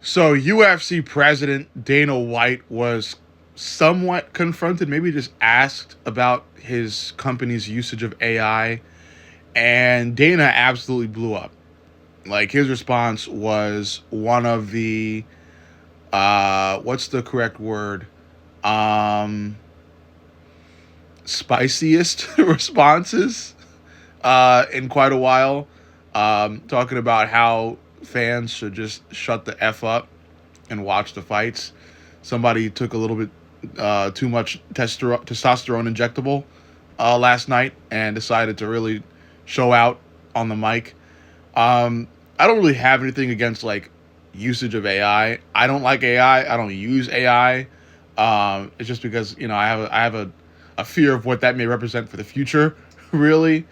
So UFC president Dana White was somewhat confronted, maybe just asked about his company's usage of AI, and Dana absolutely blew up. Like his response was one of the what's the correct word? Um Spiciest responses in quite a while. Talking about how fans should just shut the F up and watch the fights. Somebody took a little bit too much testosterone injectable last night and decided to really show out on the mic. Um, I don't really have anything against like usage of AI. I don't like AI. I don't use AI. It's just because I have a fear of what that may represent for the future, really.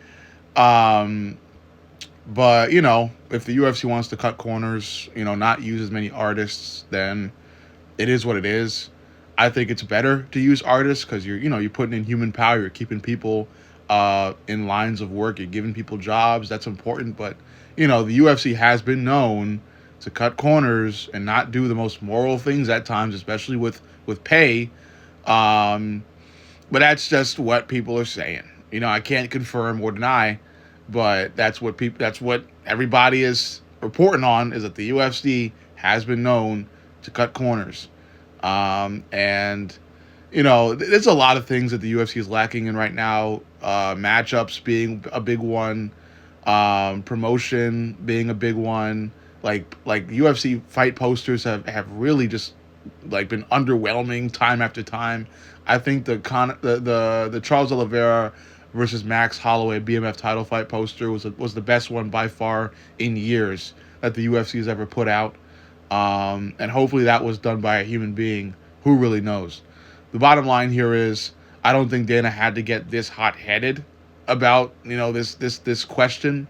Um, but if the UFC wants to cut corners, not use as many artists, then it is what it is. I think it's better to use artists because you're putting in human power. You're keeping people in lines of work. You're giving people jobs. That's important. But the UFC has been known to cut corners and not do the most moral things at times, especially with pay. Um, but that's just what people are saying. I can't confirm or deny, but that's what everybody is reporting on, is that the UFC has been known to cut corners. And there's a lot of things that the UFC is lacking in right now. Matchups being a big one, promotion being a big one. Like UFC fight posters have really just like been underwhelming time after time. I think the Charles Oliveira versus Max Holloway BMF title fight poster was the best one by far in years that the UFC has ever put out. And hopefully that was done by a human being who really knows. The bottom line here is I don't think Dana had to get this hot headed about this question.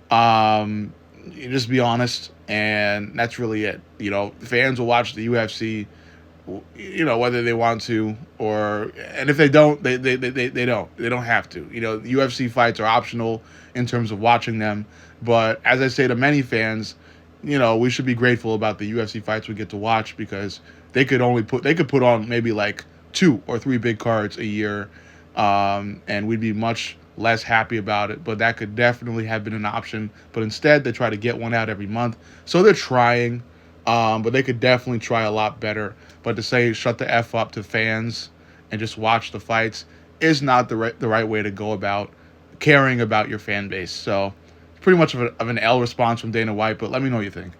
You just be honest, and that's really it. Fans will watch the UFC, whether they want to, and if they don't, they don't have to. The UFC fights are optional in terms of watching them. But as I say to many fans, we should be grateful about the UFC fights we get to watch, because they could put on maybe like 2 or 3 big cards a year, and we'd be much less happy about it. But that could definitely have been an option. But instead, they try to get one out every month, so they're trying. But they could definitely try a lot better. But to say shut the F up to fans and just watch the fights is not the right way to go about caring about your fan base. So it's pretty much of an L response from Dana White. But let me know what you think.